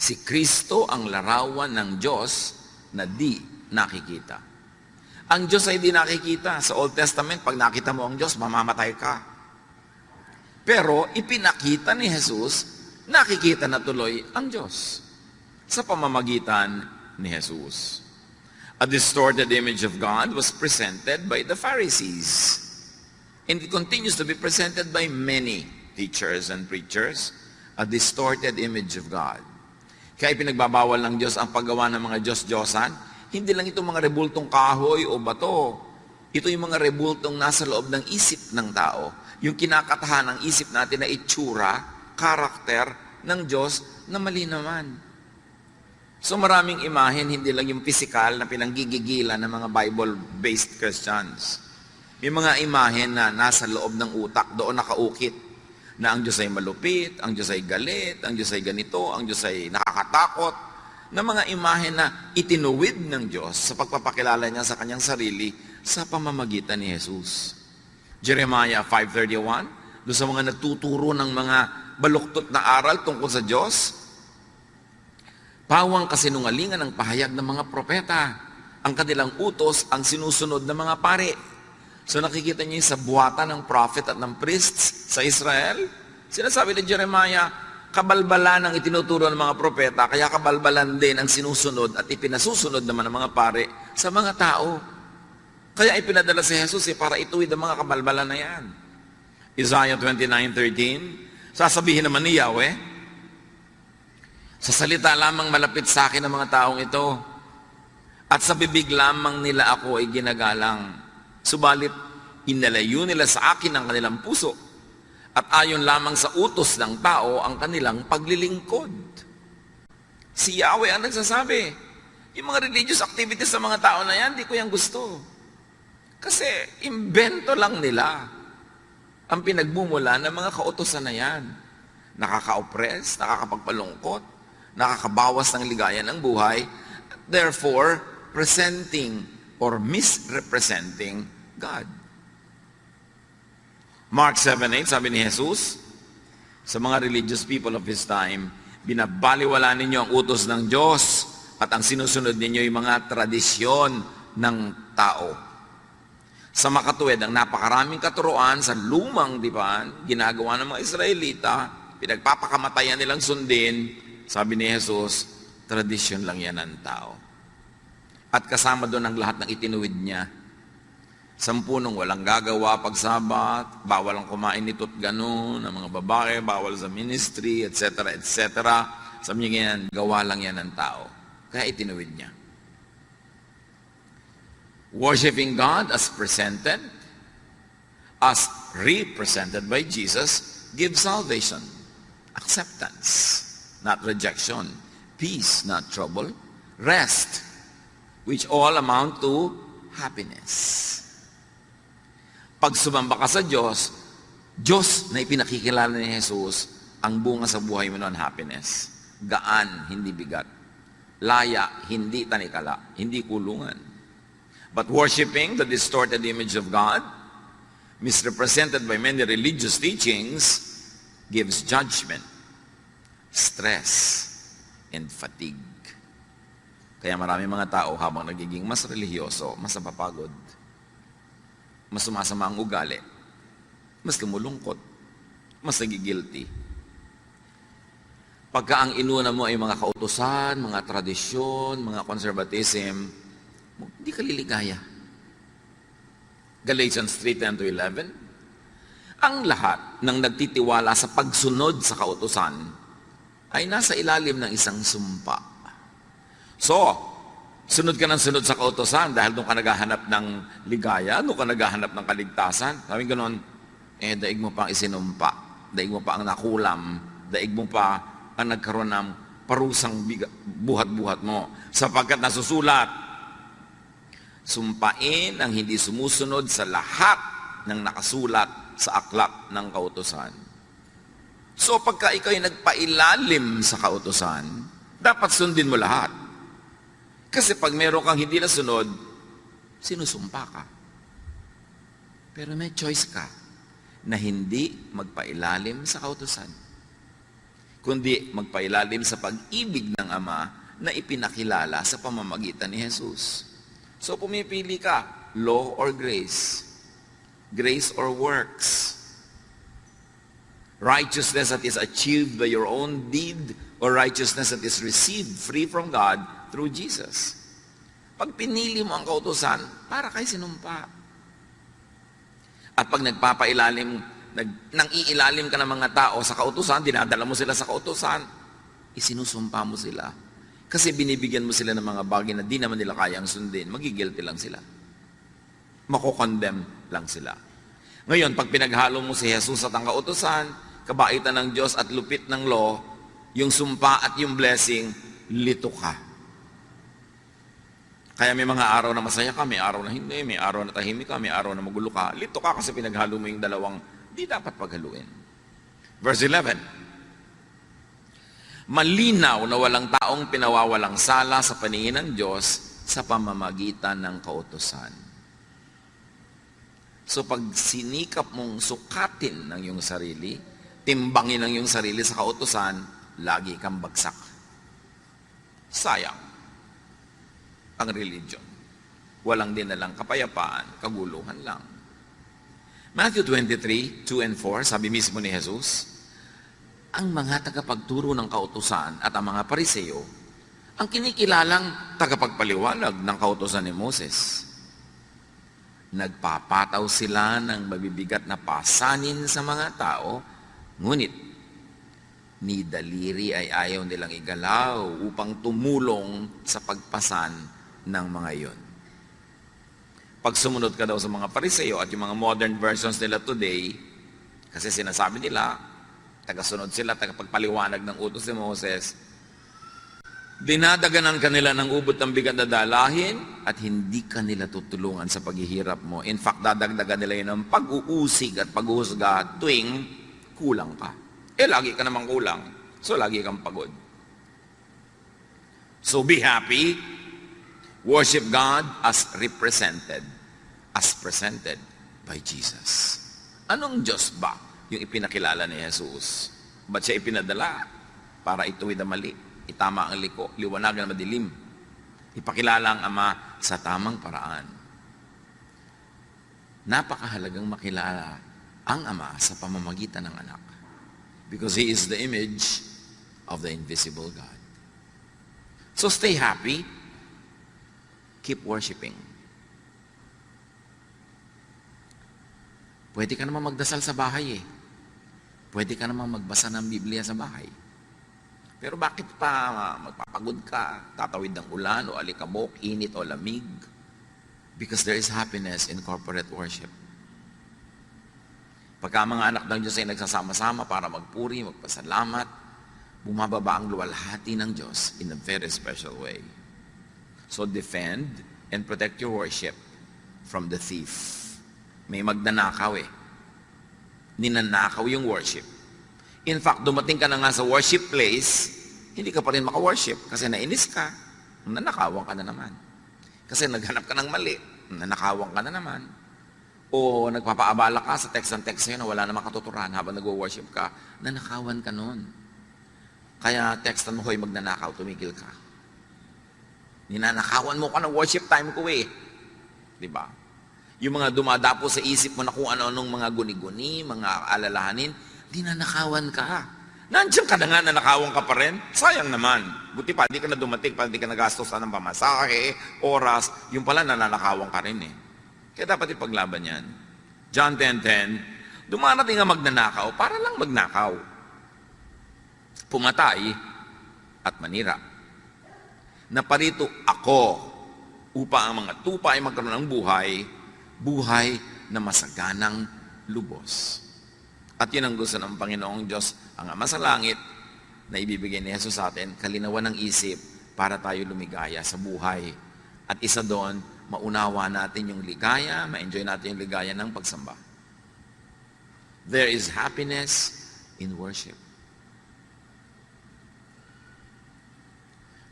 Si Kristo ang larawan ng Diyos na di nakikita. Ang Diyos ay di nakikita. Sa Old Testament, pag nakita mo ang Diyos, mamamatay ka. Pero ipinakita ni Jesus, nakikita na tuloy ang Diyos sa pamamagitan ni Jesus. A distorted image of God was presented by the Pharisees. And it continues to be presented by many teachers and preachers. A distorted image of God. Kaya pinagbabawal ng Diyos ang paggawa ng mga Diyos-Diyosan. Hindi lang ito mga rebultong kahoy o bato. Ito yung mga rebultong nasa loob ng isip ng tao. Yung kinakatahan ng isip natin na itsura, karakter ng Diyos na mali naman. So maraming imahen, hindi lang yung physical na pinanggigigilan ng mga Bible-based Christians. May mga imahen na nasa loob ng utak, doon nakaukit. Na ang Diyos ay malupit, ang Diyos ay galit, ang Diyos ay ganito, ang Diyos ay nakakatakot, na mga imahe na itinuwid ng Diyos sa pagpapakilala niya sa kanyang sarili sa pamamagitan ni Jesus. Jeremiah 5:31, doon sa mga nagtuturo ng mga baluktot na aral tungkol sa Diyos, pawang kasinungalingan ang pahayag ng mga propeta, ang kanilang utos ang sinusunod ng mga pare. So nakikita niyo sa buwatan ng prophet at ng priests sa Israel. Sinasabi ni Jeremiah, kabalbalan ang itinuturo ng mga propeta, kaya kabalbalan din ang sinusunod at ipinasusunod naman ng mga pare sa mga tao. Kaya ipinadala si Jesus para ituwid ang mga kabalbalan na yan. Isaiah 29:13, sasabihin naman ni Yahweh, sa salita lamang malapit sa akin ang mga taong ito, at sa bibig lamang nila ako ay ginagalang. Subalit, inalayo nila sa akin ang kanilang puso at ayon lamang sa utos ng tao ang kanilang paglilingkod. Si Yahweh ang nagsasabi. Yung mga religious activities sa mga tao na yan, di ko yan gusto. Kasi imbento lang nila ang pinagmumula ng mga kautosan na yan. Nakaka-oppress, nakakapagpalungkot, nakakabawas ng ligaya ng buhay, therefore, presenting or misrepresenting God. Mark 7:8, sabi ni Jesus, sa mga religious people of His time, binabaliwala ninyo ang utos ng Diyos at ang sinusunod ninyo yung mga tradisyon ng tao. Sa makatuwid, ang napakaraming katuruan sa lumang dipan, ginagawa ng mga Israelita, pinagpapakamatayan nilang sundin, sabi ni Jesus, tradisyon lang yan ng tao. At kasama doon ang lahat ng itinuwid niya. 10 walang gagawa pag Sabat, bawal ang kumain nito't gano'n, ang mga babae, bawal sa ministry, etc., etc. Sabi niya yan, gawa lang yan ng tao. Kaya itinuwid niya. Worshipping God as presented, as represented by Jesus, gives salvation, acceptance, not rejection, peace, not trouble, rest, which all amount to happiness. Pag sumamba ka sa Diyos, Diyos na ipinakikilala ni Jesus, ang bunga sa buhay mo noon, happiness. Gaan, hindi bigat. Laya, hindi tanikala, hindi kulungan. But worshiping the distorted image of God, misrepresented by many religious teachings, gives judgment, stress, and fatigue. Kaya marami mga tao habang nagiging mas relihiyoso, mas napapagod, mas sumasama ang ugali, mas lumulungkot, mas nagigilty. Pagka ang inuna mo ay mga kautusan, mga tradisyon, mga conservatism, hindi ka liligaya. Galatians 3:10-11, ang lahat ng nagtitiwala sa pagsunod sa kautusan ay nasa ilalim ng isang sumpa. So, sunod ka ng sunod sa kautosan dahil doon ka naghahanap ng ligaya, doon ka naghahanap ng kaligtasan. Sabi gano'n, daig mo pa ang isinumpa, daig mo pa ang nakulam, daig mo pa ang nagkaroon ng parusang buhat-buhat mo. Sapagkat nasusulat, sumpain ang hindi sumusunod sa lahat ng nakasulat sa aklat ng kautosan. So, pagka ikaw ay nagpailalim sa kautosan, dapat sundin mo lahat. Kasi pag meron kang hindi nasunod, sinusumpa ka. Pero may choice ka na hindi magpailalim sa kautusan. kundi magpailalim sa pag-ibig ng Ama na ipinakilala sa pamamagitan ni Jesus. So pumipili ka, law or grace? Grace or works? Righteousness that is achieved by your own deed or righteousness that is received free from God through Jesus? Pag pinili mo ang kautusan, para kay sinumpa. At pag nagpapailalim, nang iilalim ka ng mga tao sa kautusan, dinadala mo sila sa kautusan, isinusumpa mo sila. Kasi binibigyan mo sila ng mga bagay na di naman nila kayang sundin, magigilty lang sila. Makokondemn lang sila. Ngayon, pag pinaghalo mo si Jesus at ang kautusan, kabaitan ng Diyos at lupit ng law, yung sumpa at yung blessing, lito ka. Kaya may mga araw na masaya ka, may araw na hindi, may araw na tahimik ka, may araw na magulo ka. Lito ka kasi pinaghalo mo yung dalawang di dapat paghaluin. Verse 11. Malinaw na walang taong pinawawalang sala sa paningin ng Diyos sa pamamagitan ng kautusan. So pag sinikap mong sukatin ng iyong sarili, timbangin ang iyong sarili sa kautusan, lagi kang bagsak. Sayang ang religion. Walang dinalang kapayapaan, kaguluhan lang. Matthew 23, 2 and 4, sabi mismo ni Jesus, ang mga tagapagturo ng kautusan at ang mga Pariseo, ang kinikilalang tagapagpaliwanag ng kautusan ni Moses. Nagpapataw sila ng mabibigat na pasanin sa mga tao, ngunit ni daliri ay ayaw nilang igalaw upang tumulong sa pagpasan ng mga iyon. Pag sumunod ka daw sa mga Pariseo at yung mga modern versions nila today, kasi sinasabi nila, tagasunod sila, tagapagpaliwanag ng utos ni Moses, dinadaganan kanila ng ubot ng bigat na dalahin at hindi kanila tutulungan sa paghihirap mo. In fact, dadagdagan nila yun ng pag-uusig at paghuhusga tuwing kulang ka. Lagi ka namang kulang. So, lagi kang pagod. So, be happy. Worship God as represented, as presented by Jesus. Anong Diyos ba yung ipinakilala ni Jesus? Ba't siya ipinadala? Para ituwid ang mali, itama ang liko, liwanagan ang madilim. Ipakilala ang Ama sa tamang paraan. Napakahalagang makilala ang Ama sa pamamagitan ng anak. Because He is the image of the invisible God. So stay happy. Keep worshiping. Pwede ka naman magdasal sa bahay eh. Pwede ka naman magbasa ng Biblia sa bahay. Pero bakit pa magpapagod ka, tatawid ng ulan o alikabok, init o lamig? Because there is happiness in corporate worship. Pagka mga anak ng Diyos ay nagsasama-sama para magpuri, magpasalamat, bumababa ang luwalhati ng Diyos in a very special way. So defend and protect your worship from the thief. May magnanakaw eh. Ninanakaw yung worship. In fact, dumating ka na nga sa worship place, hindi ka pa rin maka-worship kasi nainis ka, nanakawan ka na naman. Kasi naghanap ka ng mali, nanakawan ka na naman. O nagpapaabala ka sa text ng text sa'yo na wala namang katuturan habang nag-worship ka, nanakawan ka nun. Kaya textan mo, hoy, magnanakaw, tumigil ka. Ninanakawan mo ka ng worship time ko eh. Diba? Yung mga dumadapo sa isip mo na kung ano-anong mga guni-guni, mga alalahanin, ninanakawan ka. Nandiyan ka na nga, nanakawan ka pa rin. Sayang naman. Buti pa, di ka na dumating, pa di ka nagastos ng pamasahe, oras, yung pala nananakawan ka rin eh. Kaya dapat ipaglaban yan. John 10:10, dumarating nga magnanakaw para lang magnakaw. Pumatay at manira. Naparito ako upang ang mga tupa ay magkaroon ng buhay na masaganang lubos. At yun ang gusto ng Panginoong Diyos, ang Ama sa langit, na ibibigay ni Jesus sa atin, kalinawan ng isip para tayo lumigaya sa buhay. At isa doon, maunawa natin yung ligaya, ma-enjoy natin yung ligaya ng pagsamba. There is happiness in worship.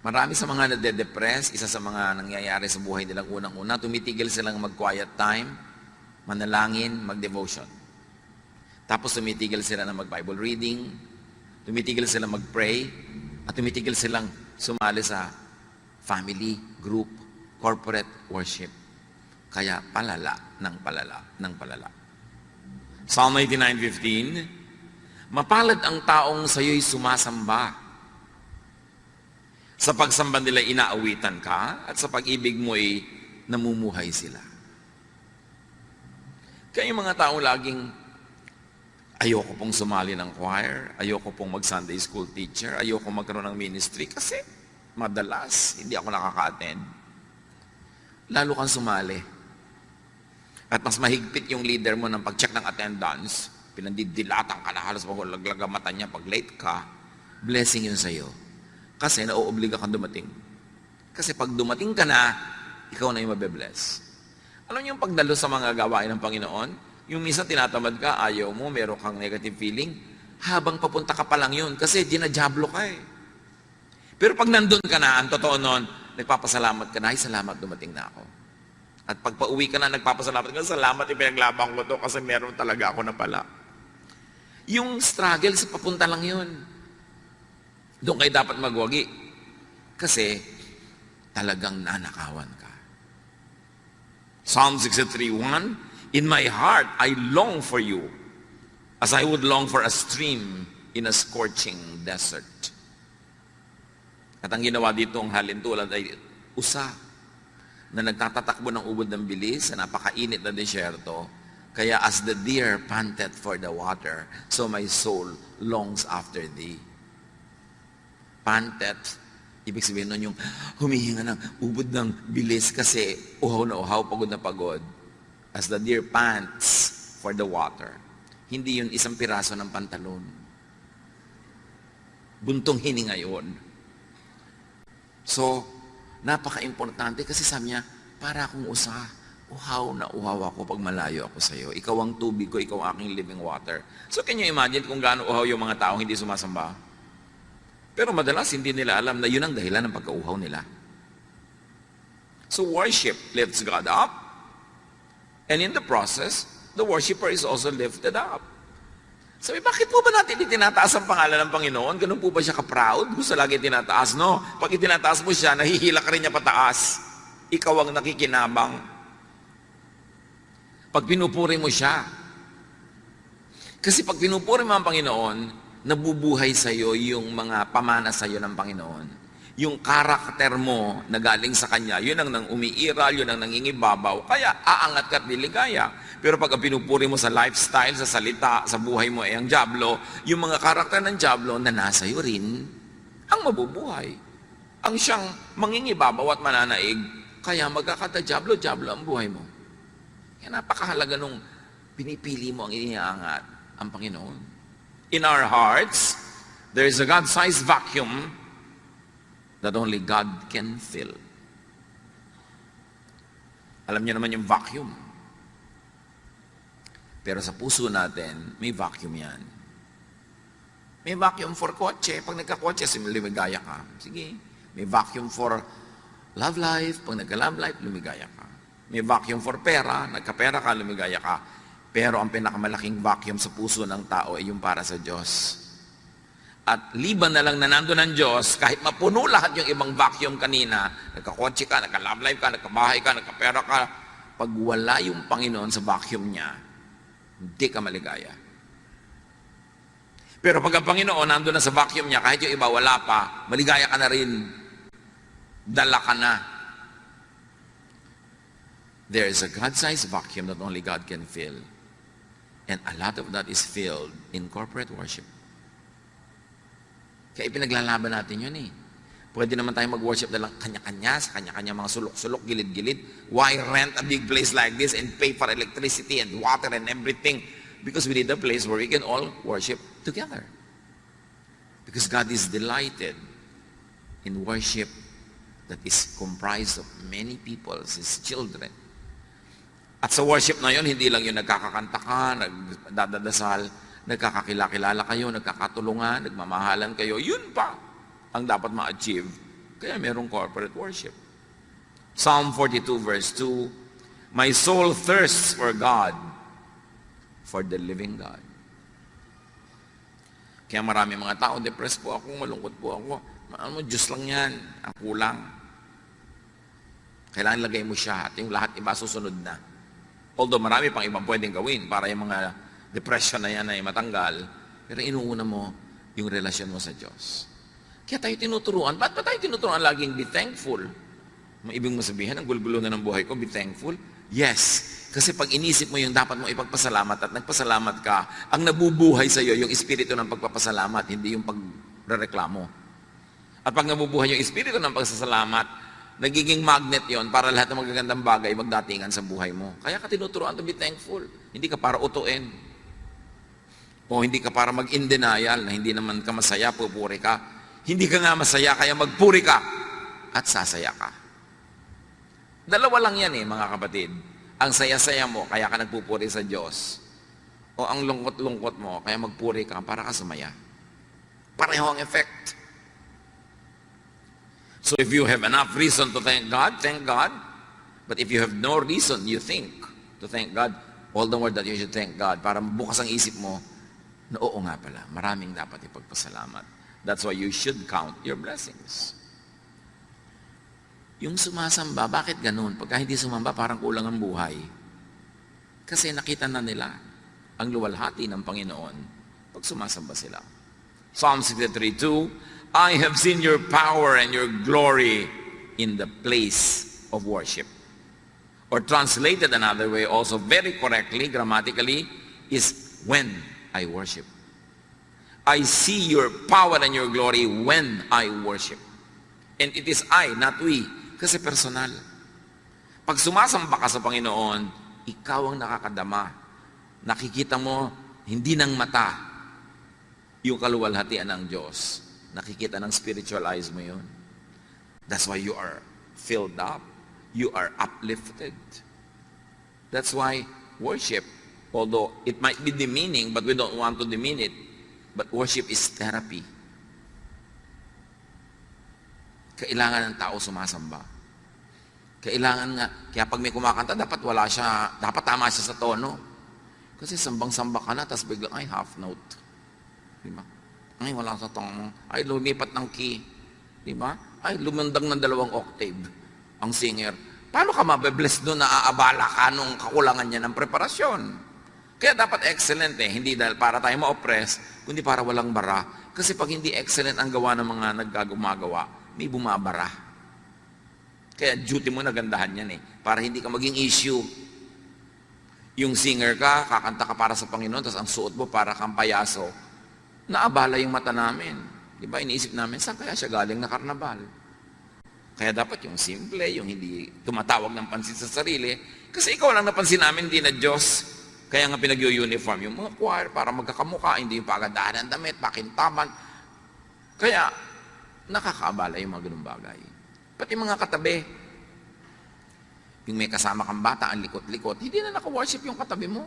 Marami sa mga nade-depress, isa sa mga nangyayari sa buhay nilang unang-una, tumitigil silang mag-quiet time, manalangin, mag-devotion. Tapos tumitigil sila na mag-Bible reading, Tumitigil silang mag-pray, at tumitigil silang sumali sa family, group, corporate worship. Kaya palala ng palala ng palala. Psalm 89:15, mapalad ang taong sa'yo'y sumasamba. Sa pagsamba nila inaawitan ka, at sa pag-ibig mo'y namumuhay sila. Kaya yung mga taong laging, ayoko pong sumali ng choir, ayoko pong mag-Sunday school teacher, ayoko magkaroon ng ministry, kasi madalas hindi ako nakaka-attend. Lalo kang sumali. At mas mahigpit yung leader mo ng pag-check ng attendance, pinandidilatan ka na halos maglaglag ang mata niya pag late ka, blessing yun sa'yo. Kasi nauobliga kang dumating. Kasi pag dumating ka na, ikaw na yung mabe-bless. Alam niyo yung pagdalo sa mga gawain ng Panginoon, yung minsan tinatamad ka, ayaw mo, meron kang negative feeling, habang papunta ka pa lang yun, kasi dinajablo ka eh. Pero pag nandun ka na, ang totoo nun, nagpapasalamat ka na, ay salamat dumating na ako. At pag pauwi ka na, nagpapasalamat ka, salamat ipinaglabang ko to kasi meron talaga ako na pala. Yung struggle sa papunta lang yun. Doon kayo dapat magwagi. Kasi talagang nanakawan ka. Psalm 63:1, in my heart, I long for you, as I would long for a stream in a scorching desert. At ang ginawa dito ang halintulad ay usa na nagtatatakbo ng ubod ng bilis sa napakainit na desyerto. Kaya as the deer panted for the water, so my soul longs after thee. Panted, ibig sabihin nun yung humihinga ng ubod ng bilis kasi uhaw na uhaw, pagod na pagod. As the deer pants for the water. Hindi yun isang piraso ng pantalon. Buntong hininga yun. So, napaka-importante kasi sabi niya, para akong usa, uhaw na uhaw ako pag malayo ako sa iyo. Ikaw ang tubig ko, ikaw ang aking living water. So can you imagine kung gaano uhaw yung mga taong hindi sumasamba? Pero madalas hindi nila alam na yun ang dahilan ng pagkauhaw nila. So worship lifts God up, and in the process, the worshiper is also lifted up. Sabi, bakit po ba natin itinataas ang pangalan ng Panginoon? Ganun po ba siya ka-proud? Gusto lagi tinataas, no? Pag itinataas mo siya, nahihila ka rin niya pataas. Ikaw ang nakikinabang. Pag pinupuri mo siya. Kasi pag pinupuri mo ang Panginoon, nabubuhay sa iyo yung mga pamana sa iyo ng Panginoon. Yung karakter mo na galing sa Kanya, yun ang nang umiiral, yun ang nangingibabaw. Kaya aangat ka at liligaya. Pero pag pinupuri mo sa lifestyle, sa salita, sa buhay mo ay ang dyablo, yung mga karakter ng dyablo na nasa iyo rin, ang mabubuhay. Ang siyang mangingibabaw at mananaig, kaya magkakata-dyablo ang buhay mo. Kaya napakahalaga nung pinipili mo ang iniangat, ang Panginoon. In our hearts, there is a God-sized vacuum that only God can fill. Alam niyo naman yung vacuum. Pero sa puso natin, may vacuum yan. May vacuum for kotse. Pag nagka-kotse, lumigaya ka. Sige. May vacuum for love life. Pag nagka-love life, lumigaya ka. May vacuum for pera. Nagka-pera ka, lumigaya ka. Pero ang pinakamalaking vacuum sa puso ng tao ay yung para sa Diyos. At liban na lang na nandun ng Diyos, kahit mapuno lahat yung ibang vacuum kanina, nagka-kotse ka, nagka-love life ka, nagka-bahay ka, nagka-pera ka, pag wala yung Panginoon sa vacuum niya, hindi ka maligaya. Pero pag ang Panginoon nandun na sa vacuum niya, kahit yung iba wala pa, maligaya ka na rin. Dala ka na. There is a God-sized vacuum that only God can fill. And a lot of that is filled in corporate worship. Kaya ipinaglalaban natin yun eh. Pwede naman tayo mag-worship na lang kanya-kanya, sa kanya-kanya mga sulok-sulok, gilid-gilid. Why rent a big place like this and pay for electricity and water and everything? Because we need a place where we can all worship together. Because God is delighted in worship that is comprised of many people, His children. At sa worship na yun, hindi lang yung nagkakakanta ka, nagdadasal, nagkakakilala kayo, nagkakatulungan, nagmamahalan kayo. Yun pa ang dapat ma-achieve. Kaya merong corporate worship. Psalm 42 verse 2, my soul thirsts for God, for the living God. Kaya marami mga tao, depressed po ako, malungkot po ako. Ano mo, Diyos lang yan, ang kulang. Kailangan lagay mo siya at yung lahat iba susunod na. Although marami pang ibang pwedeng gawin para yung mga depression na yan ay matanggal, pero inuuna mo yung relasyon mo sa Diyos. Kaya tayo tinuturuan. Ba't ba tayo tinuturuan laging be thankful? May ibig mo sabihin, ang gulgulo na ng buhay ko, be thankful? Yes. Kasi pag inisip mo yung dapat mo ipagpasalamat at nagpasalamat ka, ang nabubuhay sa iyo yung espiritu ng pagpapasalamat, hindi yung pagrereklamo. At pag nabubuhay yung espiritu ng pagsasalamat, nagiging magnet yon para lahat ng magagandang bagay magdatingan sa buhay mo. Kaya ka tinuturuan to be thankful. Hindi ka para utuin. O hindi ka para mag-in denial na hindi naman ka masaya, pupuri ka. Hindi ka nga masaya, kaya magpuri ka at sasaya ka. Dalawa lang yan mga kapatid. Ang saya-saya mo, kaya ka nagpupuri sa Diyos. O ang lungkot-lungkot mo, kaya magpuri ka para ka sumaya. Pareho ang effect. So if you have enough reason to thank God, thank God. But if you have no reason, you think to thank God, all the more that you should thank God para bukas ang isip mo na oo nga pala, maraming dapat ipagpasalamat. That's why you should count your blessings. Yung sumasamba, bakit ganun? Pagka hindi sumamba, parang kulang ang buhay. Kasi nakita na nila ang luwalhati ng Panginoon pag sumasamba sila. Psalm 63:2, I have seen your power and your glory in the place of worship. Or translated another way, also very correctly, grammatically, is when I worship. I see your power and your glory when I worship. And it is I, not we. Kasi personal. Pag sumasamba ka sa Panginoon, ikaw ang nakakadama. Nakikita mo, hindi ng mata, yung kaluwalhatian ng Diyos. Nakikita ng spiritual eyes mo yun. That's why you are filled up. You are uplifted. That's why worship, although it might be demeaning, but we don't want to demean it, but worship is therapy. Kailangan ng tao sumasamba. Kailangan nga, kaya pag may kumakanta, dapat wala siya, dapat tama siya sa tono. Kasi sambang-samba ka na, tapos biglang, ay, half note. Diba? Ay, wala sa tono. Ay, lumipat ng key. Diba? Ay, lumundag ng 2 octave ang singer. Paano ka mabe-bless doon na aabala ka nung kakulangan niya ng preparasyon? Kaya dapat excellent hindi dahil para tayo ma-oppress, kundi para walang bara. Kasi pag hindi excellent ang gawa ng mga naggagumagawa, may bumabara. Kaya duty mo na gandahan yan para hindi ka maging issue. Yung singer ka, kakanta ka para sa Panginoon, tapos ang suot mo para kang payaso, naabala yung mata namin. Diba? Iniisip namin, saan kaya siya galing na karnabal? Kaya dapat yung simple, yung hindi tumatawag ng pansin sa sarili. Kasi ikaw lang napansin namin, hindi na Diyos. Kaya nga pinag-uniform yung mga choir para magkakamukha, hindi yung pagandahan ng damit, pakintaman. Kaya, nakakaabala yung mga ganung bagay. Pati mga katabi, yung may kasama kang bata, ang likot-likot, hindi na naka-worship yung katabi mo.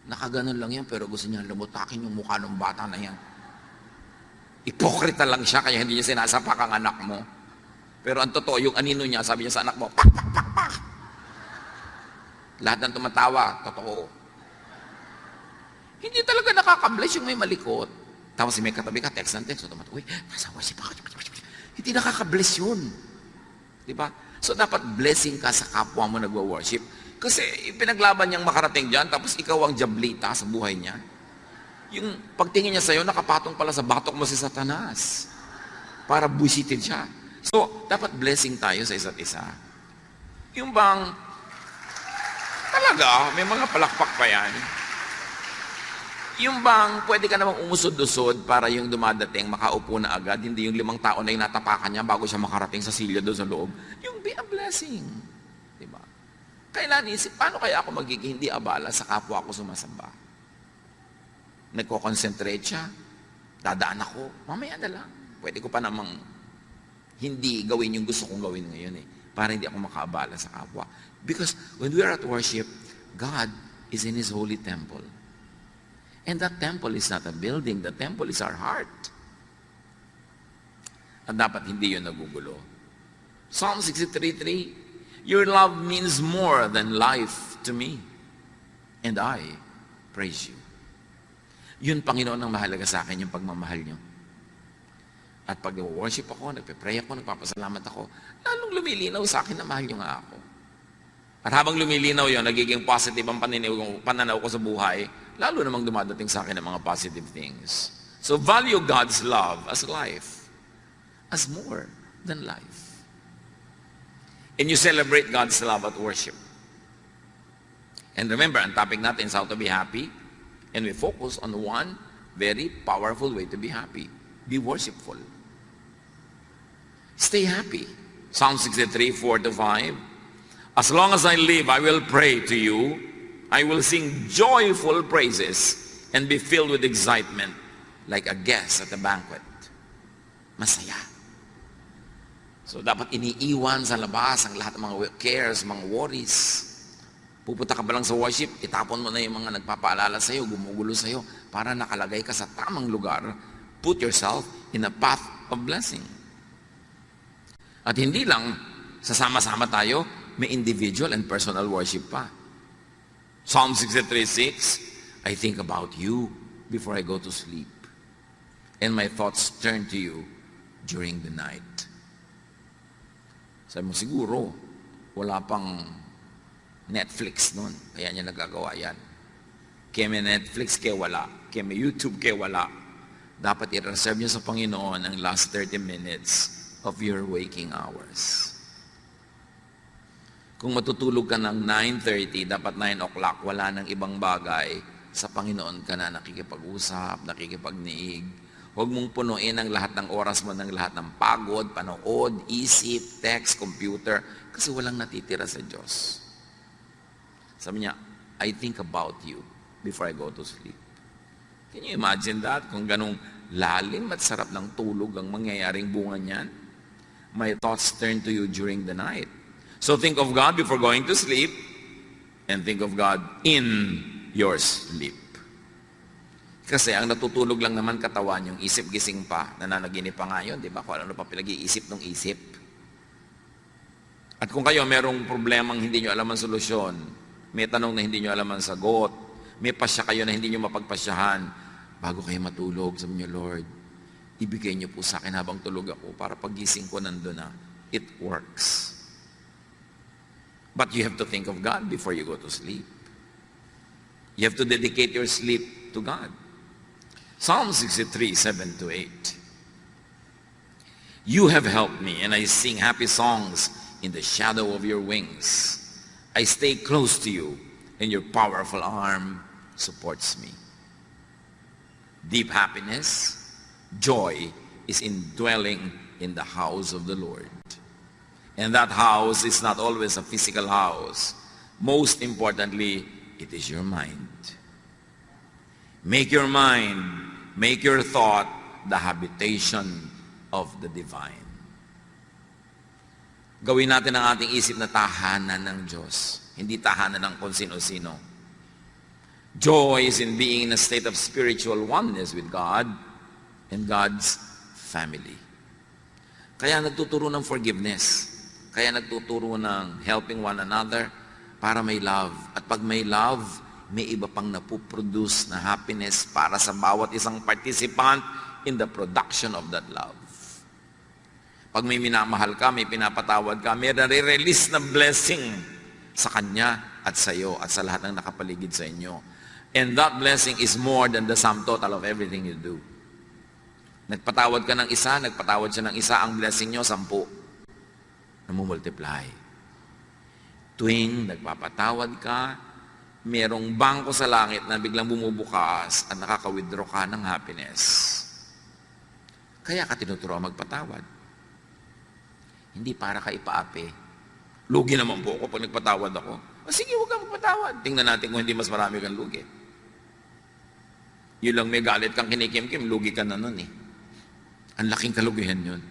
Nakaganon lang yan, pero gusto niya lumutakin yung mukha ng bata na yan. Ipokrita lang siya, kaya hindi niya sinasapak ang anak mo. Pero ang totoo, yung anino niya, sabi niya sa anak mo, pak, pak, pak, pak. Lahat ng tumatawa, totoo. Hindi talaga nakaka-bless yung may malikot. Tapos may katabi ka, text ng text, uy, nasa worship ako. Hindi nakaka-bless yun. Diba? So dapat blessing ka sa kapwa mo nagwa-worship. Kasi pinaglaban niyang makarating dyan, tapos ikaw ang jablita sa buhay niya. Yung pagtingin niya sa'yo, nakapatong pala sa batok mo si Satanas. Para busitin siya. So, dapat blessing tayo sa isa't isa. Yung bang, talaga, may mga palakpak pa yan. Yung bang, pwede ka namang umusod-usod para yung dumadating, makaupo na agad, hindi yung 5 tao na yung natapakan niya bago siya makarating sa silya doon sa loob. Yung be a blessing. Diba? Kailan isip, paano kaya ako magiging hindi abala sa kapwa ko sumasamba? Nagko-concentrate siya, dadaan ako, mamaya na lang. Pwede ko pa namang hindi gawin yung gusto kong gawin ngayon para hindi ako makaabala sa kapwa. Because when we are at worship, God is in His holy temple. And that temple is not a building. The temple is our heart. At dapat hindi yun nagugulo. Psalm 63:3, your love means more than life to me, and I praise you. Yun, Panginoon, ang mahalaga sa akin, yung pagmamahal nyo. At pag worship ako, nagpe-pray ako, nagpapasalamat ako, lalong lumilinaw sa akin na mahal nyo nga ako. At habang lumilinaw yun, nagiging positive ang pananaw ko sa buhay, lalo namang dumadating sa akin ng mga positive things. So value God's love as life, as more than life. And you celebrate God's love at worship. And remember, ang topic natin is how to be happy. And we focus on one very powerful way to be happy. Be worshipful. Stay happy. Psalm 63, 4-5. As long as I live, I will pray to you. I will sing joyful praises and be filled with excitement like a guest at a banquet. Masaya. So dapat iniiwan sa labas ang lahat ng mga cares, mga worries. Pupunta ka ba lang sa worship, itapon mo na yung mga nagpapaalala sa'yo, gumugulo sa'yo, para nakalagay ka sa tamang lugar. Put yourself in a path of blessing. At hindi lang, sasama-sama tayo, may individual and personal worship pa. Psalm 63:6, I think about you before I go to sleep, and my thoughts turn to you during the night. Sabi mo, siguro, wala pang Netflix noon, kaya niya nagagawa yan. Kaya may Netflix, kaya wala. Kaya may YouTube, kaya wala. Dapat i-reserve niyo sa Panginoon ang last 30 minutes of your waking hours. Kung matutulog ka ng 9:30, dapat 9 o'clock, wala nang ibang bagay, sa Panginoon ka na nakikipag-usap, nakikipagniig. Huwag mong punuin ang lahat ng oras mo ng lahat ng pagod, panood, isip, text, computer, kasi walang natitira sa Diyos. Sabi niya, I think about you before I go to sleep. Can you imagine that? Kung ganong lalim at sarap ng tulog ang mangyayaring bunga niyan, my thoughts turn to you during the night. So think of God before going to sleep, and think of God in your sleep. Kasi ang natutulog lang naman katawan, yung isip gising pa, nananaginip pa nga yun, di ba? Kung ano pa pinag-iisip ng isip. At kung kayo merong problemang hindi nyo alam ang solusyon, may tanong na hindi nyo alam ang sagot, may pasya kayo na hindi nyo mapagpasyahan, bago kayo matulog, sabi nyo, Lord, ibigay nyo po sa akin habang tulog ako para paggising ko nandun na. It works. But you have to think of God before you go to sleep. You have to dedicate your sleep to God. Psalm 63, 7-8. You have helped me, and I sing happy songs in the shadow of your wings. I stay close to you, and your powerful arm supports me. Deep happiness, joy is in dwelling in the house of the Lord. And that house is not always a physical house. Most importantly, it is your mind. Make your mind, make your thought the habitation of the divine. Gawin natin ang ating isip na tahanan ng Diyos, hindi tahanan ng kung sino-sino. Joy is in being in a state of spiritual oneness with God and God's family. Kaya nagtuturo ng forgiveness. Kaya nagtuturo ng helping one another para may love. At pag may love, may iba pang napuproduce na happiness para sa bawat isang participant in the production of that love. Pag may minamahal ka, may pinapatawad ka, may nare-release na blessing sa kanya at sa iyo at sa lahat ng nakapaligid sa inyo. And that blessing is more than the sum total of everything you do. Nagpatawad ka ng isa, nagpatawad siya ng isa, ang blessing nyo, 10. Namumultiply. Tuwing nagpapatawad ka, merong bangko sa langit na biglang bumubukas at nakaka-withdraw ka ng happiness. Kaya ka tinuturuan magpatawad. Hindi para ka ipaapi. Lugi naman po ako pag nagpatawad ako. O sige, huwag kang magpatawad. Tingnan natin kung hindi mas marami kang lugi. Yun lang may galit kang kinikim-kim, lugi ka na nun eh. Ang laking kalugihan yun.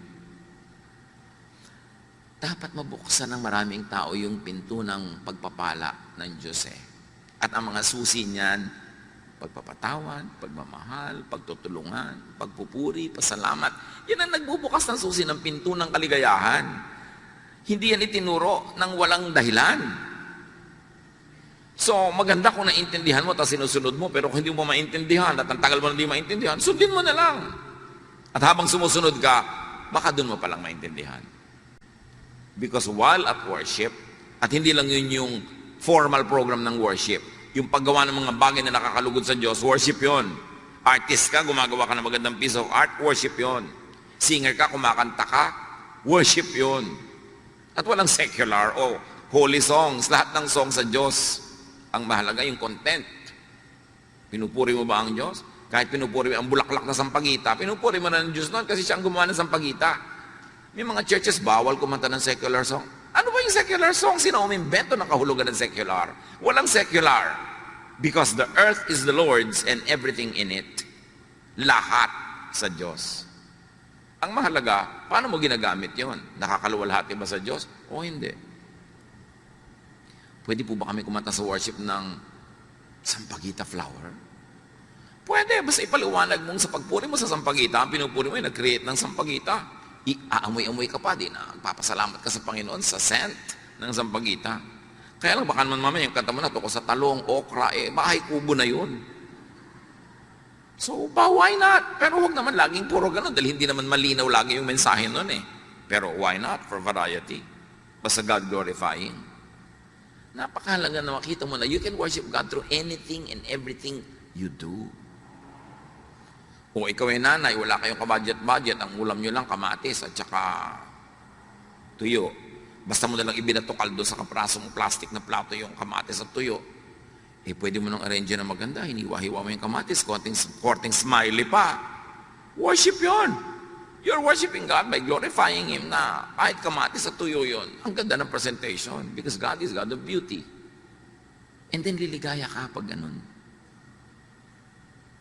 Dapat mabuksan ng maraming tao yung pinto ng pagpapala ng Diyos eh. At ang mga susi niyan, pagpapatawad, pagmamahal, pagtutulungan, pagpupuri, pasalamat. Yan ang nagbubukas ng susi ng pinto ng kaligayahan. Hindi yan itinuro ng walang dahilan. So, maganda kung naintindihan mo, tapos sinusunod mo, pero kung hindi mo maintindihan, at ang tagal mo na hindi maintindihan, sundin mo na lang. At habang sumusunod ka, baka doon mo palang maintindihan. Because while at worship, at hindi lang yun yung formal program ng worship, yung paggawa ng mga bagay na nakakalugod sa Diyos, worship yun. Artist ka, gumagawa ka ng magandang piece of art, worship yun. Singer ka, kumakanta ka, worship yun. At walang secular o holy songs, lahat ng songs sa Diyos. Ang mahalaga yung content. Pinupuri mo ba ang Diyos? Kahit pinupuri mo ang bulaklak na sampagita, pinupuri mo na ng Diyos noon kasi siya ang gumawa ng sampagita. May mga churches, bawal kumanta ng secular song. Ano ba yung secular song? Sino umimbento ng kahulugan ng secular? Walang secular. Because the earth is the Lord's and everything in it. Lahat sa Diyos. Ang mahalaga, paano mo ginagamit yon? Nakakaluwalhati ba sa Diyos? O hindi? Pwede po ba kami kumanta sa worship ng sampagita flower? Pwede, basta ipaliwanag mong sa pagpuri mo sa sampagita, ang pinupuri mo ay nag-create ng sampagita. Aamoy-amoy ka pa, di na papasalamat ka sa Panginoon sa scent ng sampagita. Kaya lang baka naman mamaya yung kanta mo na to sa talong, okra, bahay kubo na yun. So, why not? Pero huwag naman laging puro ganun dahil hindi naman malinaw lagi yung mensahe nun eh. Pero why not? For variety. Basta God glorifying. Napakahalaga na makita mo na you can worship God through anything and everything you do. Kung ikaw ay nanay, wala kayong kabudget-budget, ang ulam nyo lang kamatis at saka tuyo. Basta mo nalang ibinato kaldo sa kaprasong plastic na plato yung kamatis at tuyo. Pwede mo nang arrange na maganda, hiniwa-hiwa mo yung kamatis, korting smiley pa. Worship yon. You're worshiping God by glorifying Him na kahit kamatis at tuyo yun, ang ganda ng presentation because God is God of beauty. And then liligaya ka pag ganun.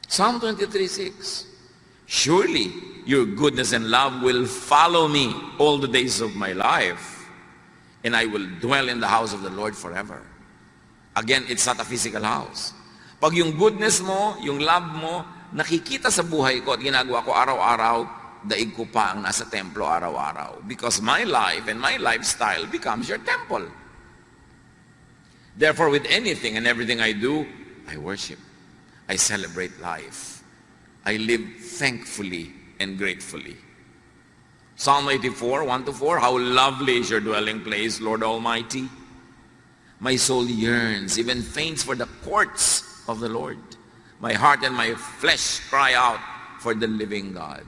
Psalm 23:6, surely your goodness and love will follow me all the days of my life, and I will dwell in the house of the Lord forever. Again, it's not a physical house. Pag yung goodness mo, yung love mo, nakikita sa buhay ko at ginagawa ko araw-araw, daig ko pa ang nasa templo araw-araw. Because my life and my lifestyle becomes your temple. Therefore, with anything and everything I do, I worship. I celebrate life. I live thankfully and gratefully. Psalm 84, 1-4, how lovely is your dwelling place, Lord Almighty. My soul yearns, even faints for the courts of the Lord. My heart and my flesh cry out for the living God.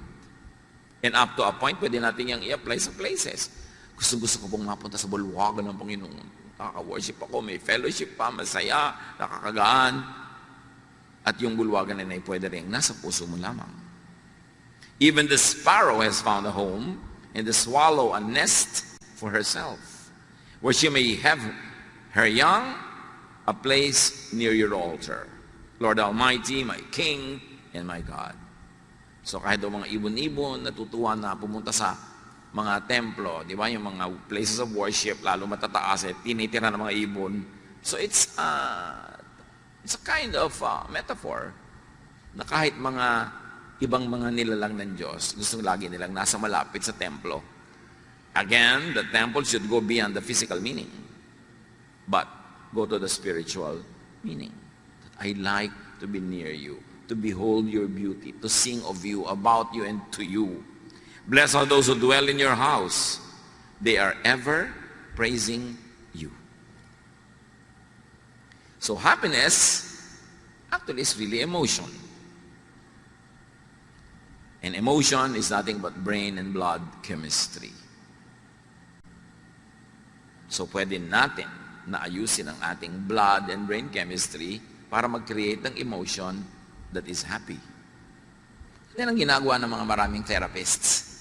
And up to a point, pwede natin yung i-apply sa places. Gusto ko pong mapunta sa bulwagan ng Panginoon. Nakaka-worship ako, may fellowship pa, masaya, nakakagaan. At yung bulwagan na pwede rin nasa puso mo lamang. Even the sparrow has found a home, and the swallow a nest for herself, where she may have her young, a place near your altar. Lord Almighty, my King, and my God. So kahit daw mga ibon-ibon, natutuwa na pumunta sa mga templo, di ba? Yung mga places of worship, lalo matataas, tinitira ng mga ibon. So it's a kind of metaphor na kahit mga ibang mga nilalang ng Diyos, gustong lagi nilang nasa malapit sa templo. Again, the temple should go beyond the physical meaning, but go to the spiritual meaning. That I like to be near you, to behold your beauty, to sing of you, about you, and to you. Blessed are those who dwell in your house. They are ever praising you. So happiness actually is really emotion. And emotion is nothing but brain and blood chemistry. So pwede natin na ayusin ang ating blood and brain chemistry para mag-create ng emotion that is happy. Yan ang ginagawa ng mga maraming therapists.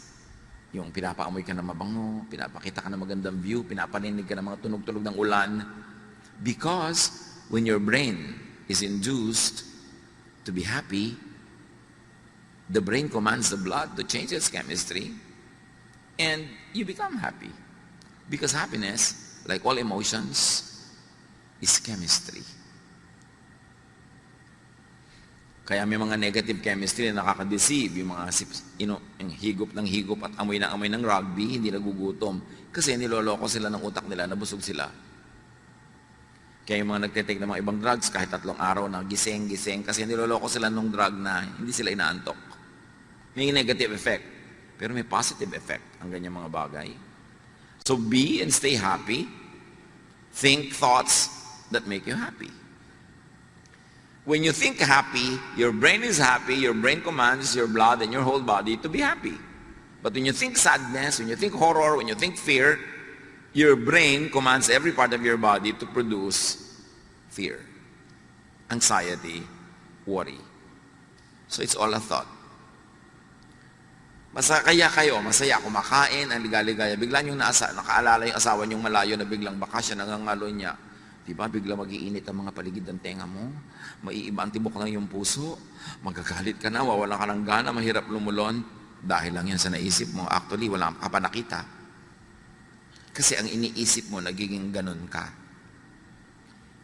Yung pinapaamoy ka na mabango, pinapakita ka na magandang view, pinapaninig ka ng mga tunog-tunog ng ulan. Because when your brain is induced to be happy, the brain commands the blood to change its chemistry, and you become happy. Because happiness, like all emotions, is chemistry. Kaya may mga negative chemistry na nakaka-deceive, yung mga yung higop ng higop at amoy ng rugby, hindi nagugutom. Kasi niloloko sila ng utak nila, nabusog sila. Kaya yung mga nagtitake ng mga ibang drugs, kahit 3 araw na gising-gising, kasi niloloko sila ng drug na hindi sila inaantok. May negative effect, pero may positive effect ang ganyan mga bagay. So be and stay happy. Think thoughts that make you happy. When you think happy, your brain is happy, your brain commands your blood and your whole body to be happy. But when you think sadness, when you think horror, when you think fear, your brain commands every part of your body to produce fear, anxiety, worry. So it's all a thought. Masaya kayo, masaya, kumakain, ang ligaligaya. Bigla niyong nakaalala yung asawa niyong malayo na biglang bakasyon, nangangalo niya. Diba, bigla mag-iinit ang mga paligid ng tenga mo, maiiba ang tibok ng iyong puso, magagalit ka na, wawalan ka ng gana, mahirap lumulon, dahil lang yan sa naisip mo. Actually, wala ka pa nakita. Kasi ang iniisip mo, nagiging ganun ka.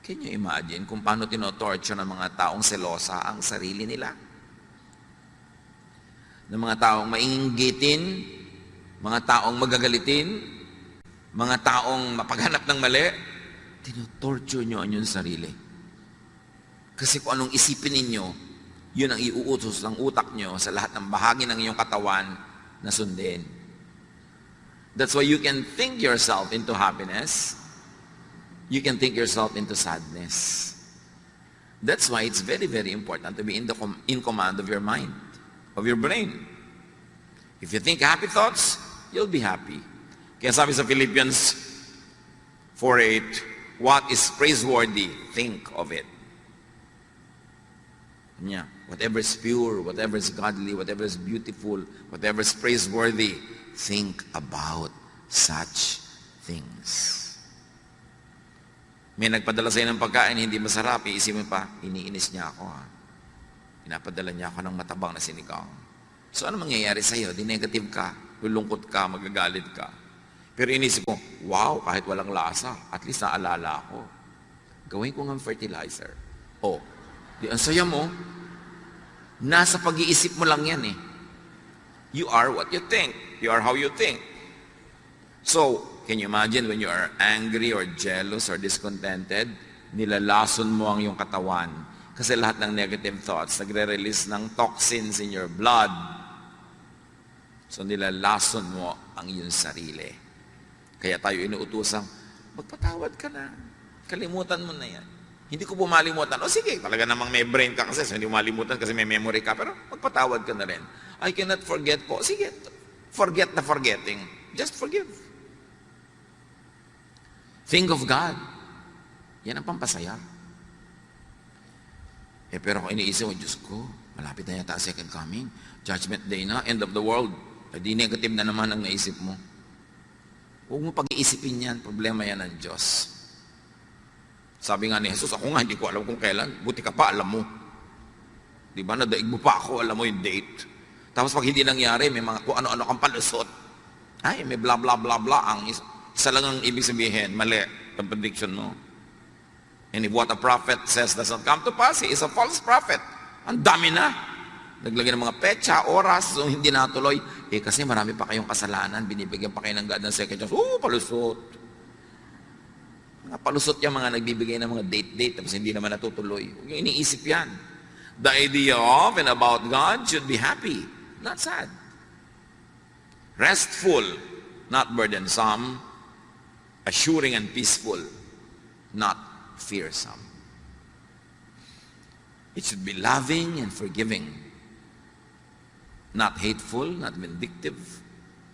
Can you imagine kung paano tinotorture ng mga taong selosa ang sarili nila? Ng mga taong mainggitin, mga taong magagalitin, mga taong mapaghanap ng mali, tinotorture nyo ang inyong sarili. Kasi kung anong isipin ninyo, yun ang iuutos ng utak nyo sa lahat ng bahagi ng iyong katawan na sundin. That's why you can think yourself into happiness. You can think yourself into sadness. That's why it's very, very important to be in command of your mind, of your brain. If you think happy thoughts, you'll be happy. Kaya sabi sa Philippians 4:8, what is praiseworthy, think of it. Yeah. Whatever is pure, whatever is godly, whatever is beautiful, whatever is praiseworthy, think about such things. May nagpadala sa'yo ng pagkain, hindi masarap, iisipin pa, iniinis niya ako ha. Pinapadala niya ako ng matabang na sinigang. So ano mangyayari sa'yo? Di negative ka, lulungkot ka, magagalit ka. Pero inisip ko, wow, kahit walang lasa, at least naalala ako. Gawin ko ng fertilizer. Oh, di ang saya mo, nasa pag-iisip mo lang yan eh. You are what you think. You are how you think. So, can you imagine when you are angry or jealous or discontented, nilalason mo ang iyong katawan. Kasi lahat ng negative thoughts, nagre-release ng toxins in your blood. So, nilalason mo ang iyong sarili. Kaya tayo inuutosang, magpatawad ka na. Kalimutan mo na yan. Hindi ko pumalimutan. O sige, talaga namang may brain ka kasi, so hindi mo malimutan kasi may memory ka. Pero magpatawad ka na rin. I cannot forget po. Sige, forget the forgetting. Just forgive. Think of God. Yan ang pampasaya. Pero kung iniisip mo, Diyos ko, malapit na yata second coming. Judgment day na, end of the world. Di negative na naman ang naisip mo. Huwag mo pag-iisipin yan, problema yan ng Diyos. Sabi nga ni Jesus, ako nga hindi ko alam kung kailan, buti ka pa, alam mo. Di ba, nadaig mo pa ako, alam mo yung date. Tapos pag hindi nangyari, may mga kung ano-ano kang palusot. Ay, may blah blah blah blah. Ang isa lang ang ibig sabihin, mali ang prediction mo. And if what a prophet says does not come to pass, he is a false prophet. Ang dami na. Naglagay ng mga petsa, oras, so hindi natuloy. Kasi marami pa kayong kasalanan, binibigyan pa kayo ng God ng second chance. Palusot. Mga palusot yung mga nagbibigay ng mga date-date, tapos hindi naman natutuloy. Huwag yung iniisip yan. The idea of and about God should be happy, not sad. Restful, not burdensome. Assuring and peaceful, not fearsome. It should be loving and forgiving. Not hateful, not vindictive,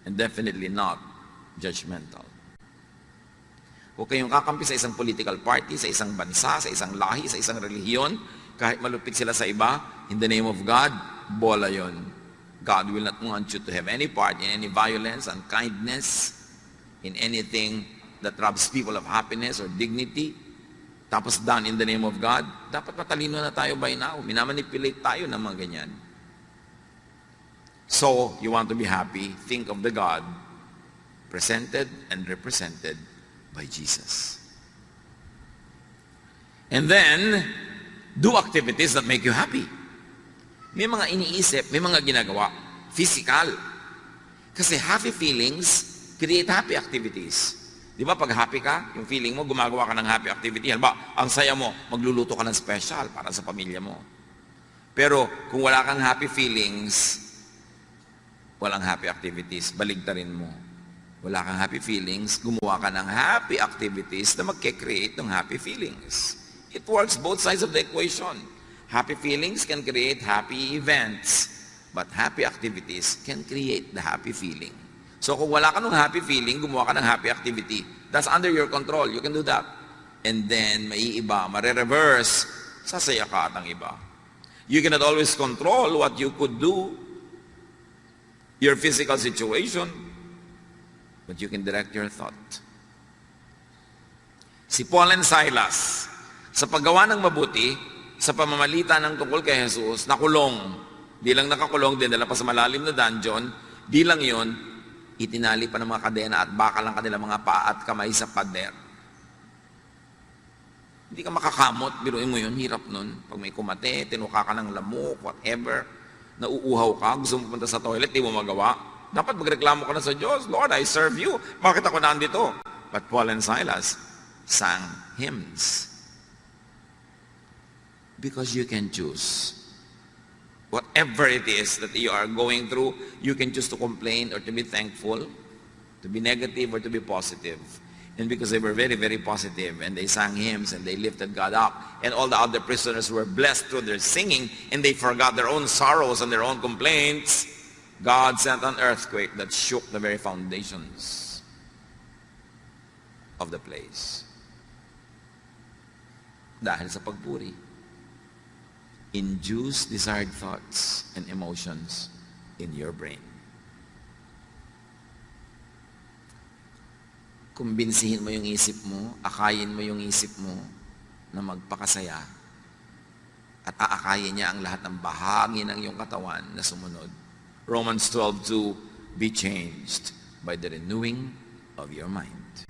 and definitely not judgmental. Huwag kayong kakampi sa isang political party, sa isang bansa, sa isang lahi, sa isang relihiyon, kahit malupit sila sa iba, in the name of God, bola yon. God will not want you to have any part in any violence, unkindness, in anything that robs people of happiness or dignity. Tapos done in the name of God, dapat matalino na tayo by now. Minamanipulate tayo ng mga ganyan. So, you want to be happy, think of the God presented and represented by Jesus. And then, do activities that make you happy. May mga iniisip, may mga ginagawa, physical. Kasi happy feelings create happy activities. Di ba pag happy ka, yung feeling mo, gumagawa ka ng happy activity. Halimbawa, ang saya mo, magluluto ka ng special para sa pamilya mo. Pero kung wala kang happy feelings, walang happy activities, baligtarin mo. Wala kang happy feelings, gumawa ka ng happy activities na magke-create ng happy feelings. It works both sides of the equation. Happy feelings can create happy events, but happy activities can create the happy feeling. So kung wala ka ng happy feeling, gumawa ka ng happy activity. That's under your control. You can do that. And then, maiiba, mare-reverse, sasaya ka at ang iba. You cannot always control what you could do, your physical situation, but you can direct your thought. Si Paul and Silas, sa paggawa ng mabuti, sa pamamalitan ng tungkol kay Jesus, nakulong. Di lang nakakulong, dinala pa sa malalim na dungeon, di lang yon, itinali pa ng mga kadena at bakal ang kanilang mga paa at kamay sa pader. Hindi ka makakamot, biruin mo yun, hirap nun. Pag may kumate, tinuka ka ng lamok, whatever, nauuhaw ka, gusto mo punta sa toilet, di mo magawa. Dapat magreklamo ka na sa Diyos, Lord, I serve you. Bakit ako nandito? But Paul and Silas sang hymns. Because you can choose. Whatever it is that you are going through, you can choose to complain or to be thankful, to be negative or to be positive. And because they were very, very positive, and they sang hymns, and they lifted God up, and all the other prisoners were blessed through their singing, and they forgot their own sorrows and their own complaints, God sent an earthquake that shook the very foundations of the place. Dahil sa pagpuri. Induce desired thoughts and emotions in your brain. Kumbinsihin mo yung isip mo, akayin mo yung isip mo na magpakasaya at aakayin niya ang lahat ng bahagi ng iyong katawan na sumunod. Romans 12:2, be changed by the renewing of your mind.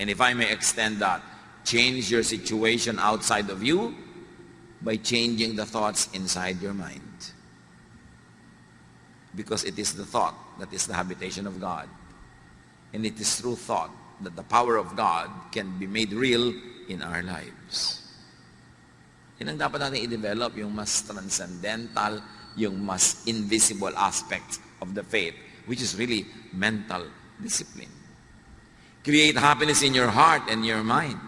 And if I may extend that, change your situation outside of you by changing the thoughts inside your mind. Because it is the thought that is the habitation of God. And it is through thought that the power of God can be made real in our lives. Yan ang dapat natin i-develop, yung mas transcendental, yung mas invisible aspect of the faith, which is really mental discipline. Create happiness in your heart and your mind.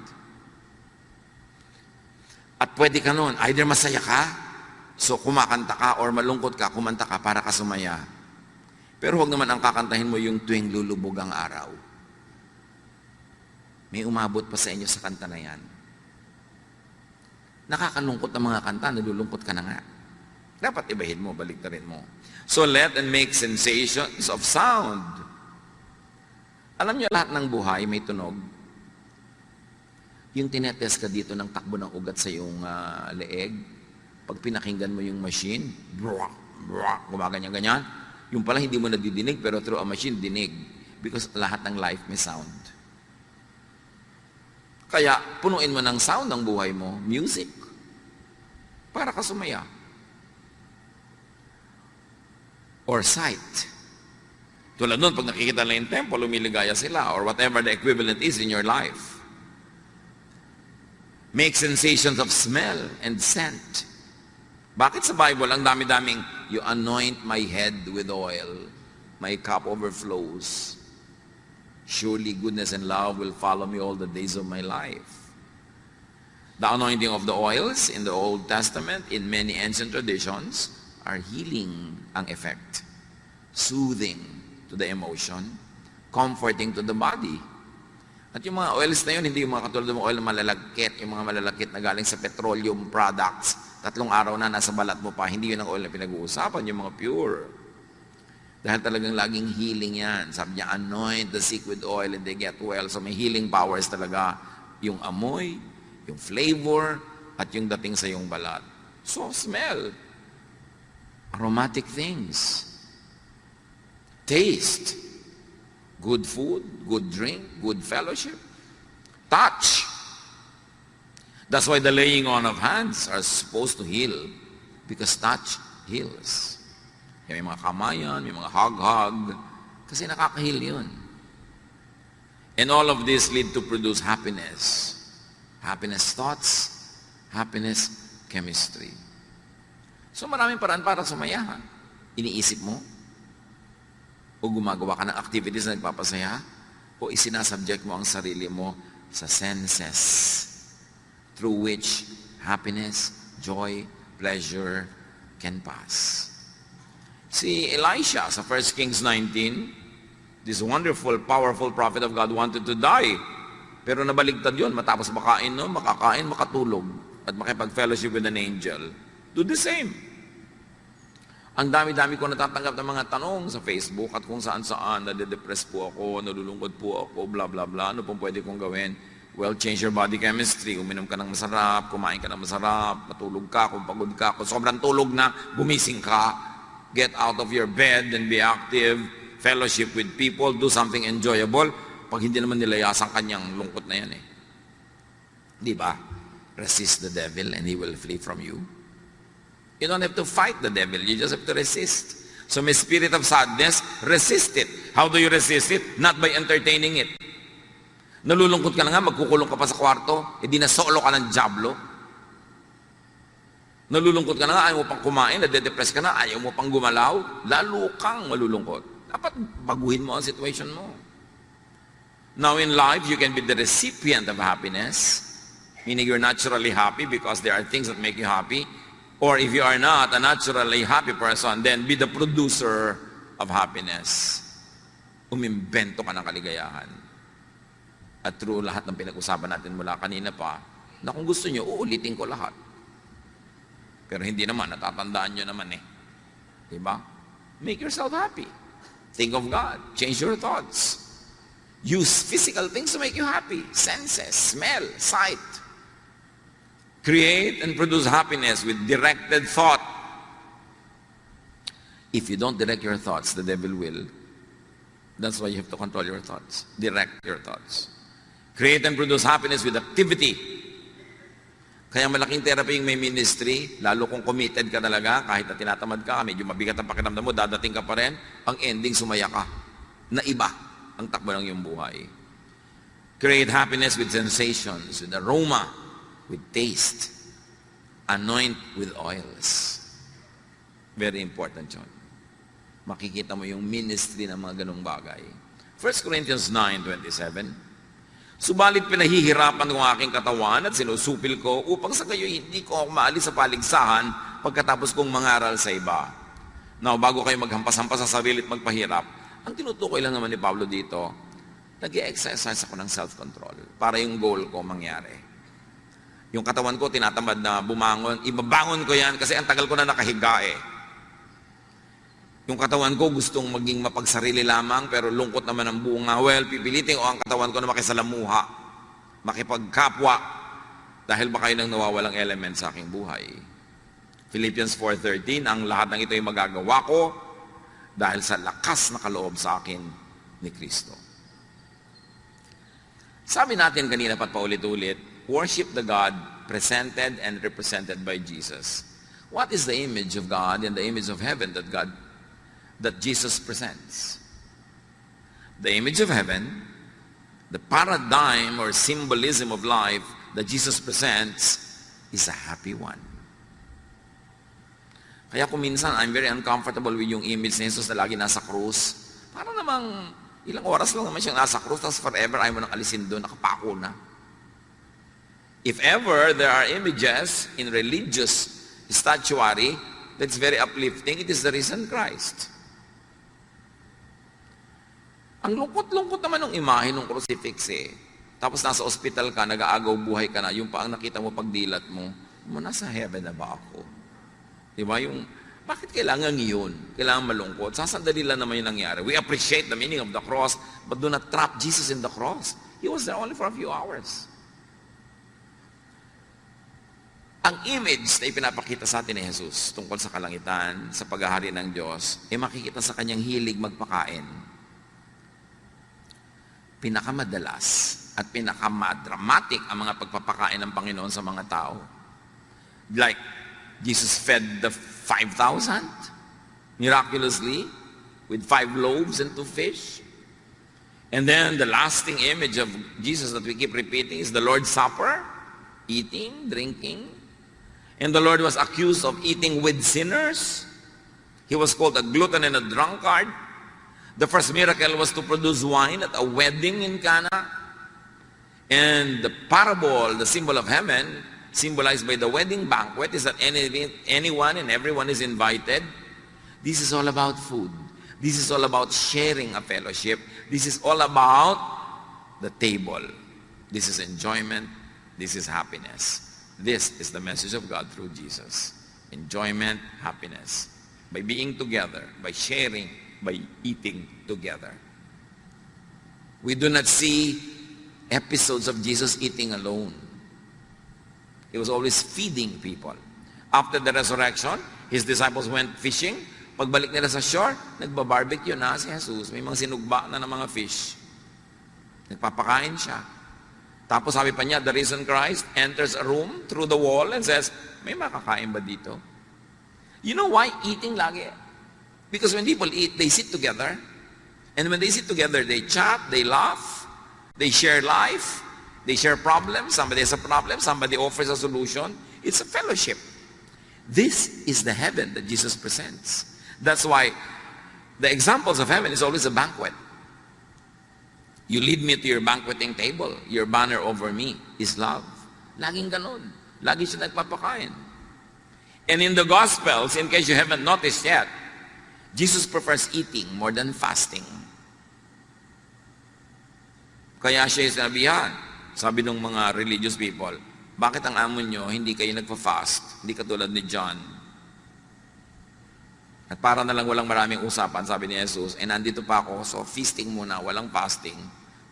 At pwede ka nun, either masaya ka, so kumakanta ka, or malungkot ka, kumanta ka para ka sumaya. Pero huwag naman ang kakantahin mo yung tuwing lulubog ang araw. May umabot pa sa inyo sa kanta na yan. Nakakalungkot ang mga kanta, nalulungkot ka na nga. Dapat ibahin mo, baliktarin mo. So let and make sensations of sound. Alam niyo, lahat ng buhay may tunog. Yung tinetest ka dito ng takbo ng ugat sa iyong leeg, pag pinakinggan mo yung machine, gumaganyan-ganyan, yung pala hindi mo nadidinig, pero through a machine, dinig. Because lahat ng life may sound. Kaya, punuin mo ng sound ang buhay mo, music, para ka sumaya. Or sight. Tulad nun, pag nakikita na yung temple, lumiligaya sila, or whatever the equivalent is in your life. Make sensations of smell and scent. Bakit sa Bible, ang dami-daming, you anoint my head with oil, my cup overflows. Surely goodness and love will follow me all the days of my life. The anointing of the oils in the Old Testament, in many ancient traditions, are healing ang effect. Soothing to the emotion, comforting to the body. At yung mga oils na yun, hindi yung mga katulad ng oil na malalagkit, yung mga malalagkit na galing sa petroleum products, 3 araw na nasa balat mo pa, hindi yun ang oil na pinag-uusapan, yung mga pure. Dahil talagang laging healing yan. Sabi niya, anoint the sick with oil and they get well. So may healing powers talaga. Yung amoy, yung flavor, at yung dating sa yung balat. So smell. Aromatic things. Taste. Good food, good drink, good fellowship. Touch. That's why the laying on of hands are supposed to heal. Because touch heals. May mga kamayan, may mga hug-hug. Kasi nakaka-heal yun. And all of this lead to produce happiness. Happiness thoughts, happiness chemistry. So maraming paraan para sumaya. Iniisip mo, o gumagawa ka ng activities na nagpapasaya, o isinasubject mo ang sarili mo sa senses through which happiness, joy, pleasure can pass. Si Elisha sa 1 Kings 19, this wonderful, powerful prophet of God wanted to die. Pero nabaligtad yun. Matapos makakain, makatulog, at makipag-fellowship with an angel. Do the same. Ang dami-dami ko natatanggap ng mga tanong sa Facebook at kung saan-saan, nade-depress po ako, nalulungkot po ako, bla bla bla. Ano pong pwede kong gawin? Well, change your body chemistry. Uminom ka ng masarap, kumain ka ng masarap, matulog ka, kung pagod ka, kung sobrang tulog na, gumising ka. Get out of your bed and be active. Fellowship with people, do something enjoyable. Pag hindi naman nilayasan kanyang lungkot na yan eh. Di ba? Resist the devil and he will flee from you. You don't have to fight the devil, you just have to resist. So may spirit of sadness, resist it. How do you resist it? Not by entertaining it. Nalulungkot ka na nga, magkukulong ka pa sa kwarto, hindi na solo ka ng diablo. Nalulungkot ka na nga, ayaw mo pang kumain, nade-depress ka na, ayaw mo pang gumalaw, lalo kang malulungkot. Dapat baguhin mo ang situation mo. Now in life, you can be the recipient of happiness, meaning you're naturally happy because there are things that make you happy. Or if you are not a naturally happy person, then be the producer of happiness. Umimbento ka ng kaligayahan. At through lahat ng pinag-usapan natin mula kanina pa, na kung gusto nyo, uulitin ko lahat. Pero hindi naman, natatandaan nyo naman eh. Diba? Make yourself happy. Think of God. Change your thoughts. Use physical things to make you happy. Senses, smell, sight. Create and produce happiness with directed thought. If you don't direct your thoughts, the devil will. That's why you have to control your thoughts. Direct your thoughts. Create and produce happiness with activity. Kaya malaking therapy yung may ministry, lalo kung committed ka talaga, kahit na tinatamad ka, medyo mabigat ang pakiramdam mo, dadating ka pa rin, ang ending sumaya ka. Na iba ang takbo ng iyong buhay. Create happiness with sensations, with aroma, with taste. Anoint with oils. Very important yun. Makikita mo yung ministry ng mga ganong bagay. 1 Corinthians 9:27, subalit pinahihirapan ko ang aking katawan at sinusupil ko upang sa kayo hindi ko ako maalis sa paligsahan pagkatapos kong mangaral sa iba. Now, bago kayo maghampas-hampas sa sarili at magpahirap, ang tinutukoy lang naman ni Pablo dito, nag-i-exercise ako ng self-control para yung goal ko mangyari. Yung katawan ko tinatamad na bumangon, ibabangon ko yan kasi ang tagal ko na nakahiga eh. Yung katawan ko gustong maging mapagsarili lamang pero lungkot naman ang bunga. Well, pipilitin ko ang katawan ko na makisalamuha, makipagkapwa, dahil baka yun ang nawawalang element sa aking buhay. Philippians 4:13, ang lahat ng ito ay magagawa ko dahil sa lakas na kaloob sa akin ni Kristo. Sabi natin kanina pat paulit-ulit, worship the God presented and represented by Jesus. What is the image of God and the image of heaven that Jesus presents? The image of heaven, the paradigm or symbolism of life that Jesus presents is a happy one. Kaya kung minsan, I'm very uncomfortable with yung image ni Jesus na lagi nasa krus. Para namang ilang oras lang naman siyang nasa krus, tapos forever ayaw mo nang alisin doon, nakapako na. If ever there are images in religious statuary that's very uplifting, it is the risen Christ. Ang lungkot-lungkot naman ng imahe ng crucifix eh. Tapos nasa ospital ka, nag-aagaw buhay ka na, yung pa ang nakita mo pagdilat mo, nasa heaven na ba ako? Diba? Bakit kailangan yun? Kailangan malungkot? Sasandali lang naman yung nangyari. We appreciate the meaning of the cross, but do not trap Jesus in the cross. He was there only for a few hours. Ang image na ipinapakita sa atin ni Jesus tungkol sa kalangitan, sa paghahari ng Diyos, ay makikita sa kanyang hilig magpakain. Pinakamadalas at pinakamadramatic ang mga pagpapakain ng Panginoon sa mga tao. Like, Jesus fed the 5,000 miraculously with 5 loaves and 2 fish. And then the lasting image of Jesus that we keep repeating is the Lord's Supper, eating, drinking. And the Lord was accused of eating with sinners. He was called a glutton and a drunkard. The first miracle was to produce wine at a wedding in Cana. And the parable, the symbol of heaven, symbolized by the wedding banquet, is that anyone and everyone is invited. This is all about food. This is all about sharing a fellowship. This is all about the table. This is enjoyment. This is happiness. This is the message of God through Jesus. Enjoyment, happiness. By being together, by sharing, by eating together. We do not see episodes of Jesus eating alone. He was always feeding people. After the resurrection, his disciples went fishing. Pagbalik nila sa shore, nagbabarbecue na si Jesus. May mga sinugba na ng mga fish. Nagpapakain siya. Tapos sabi pa niya, the risen Christ enters a room through the wall and says, may makakain ba dito? You know why eating lagi? Because when people eat, they sit together. And when they sit together, they chat, they laugh, they share life, they share problems. Somebody has a problem, somebody offers a solution. It's a fellowship. This is the heaven that Jesus presents. That's why the examples of heaven is always a banquet. You lead me to your banqueting table. Your banner over me is love. Laging ganon. Lagi siya nagpapakain. And in the Gospels, in case you haven't noticed yet, Jesus prefers eating more than fasting. Kaya siya sinabihan, sabi ng mga religious people, bakit ang amo nyo hindi kayo nagpa-fast? Hindi katulad ni John. At para na lang walang maraming usapan, sabi ni Jesus, nandito pa ako, so feasting muna, walang fasting.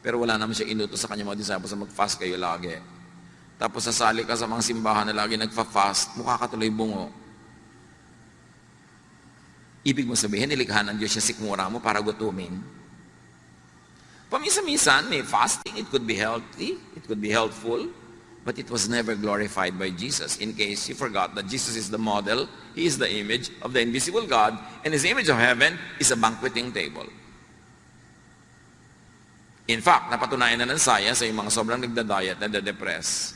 Pero wala naman siya inutos sa kanyang mga disciples na mag-fast kayo lagi. Tapos sasali ka sa mga simbahan na lagi nagpa-fast, mukha ka tuloy bungo. Ibig mo sabihin, nilikha ng Diyos siya sikmura mo para gutumin. Paminsan-minsan, may fasting, it could be healthy, it could be helpful, but it was never glorified by Jesus. In case you forgot that Jesus is the model, He is the image of the invisible God, and His image of heaven is a banqueting table. In fact, napatunayan na ng science sa mga sobrang nagda-diet, nagda-depress.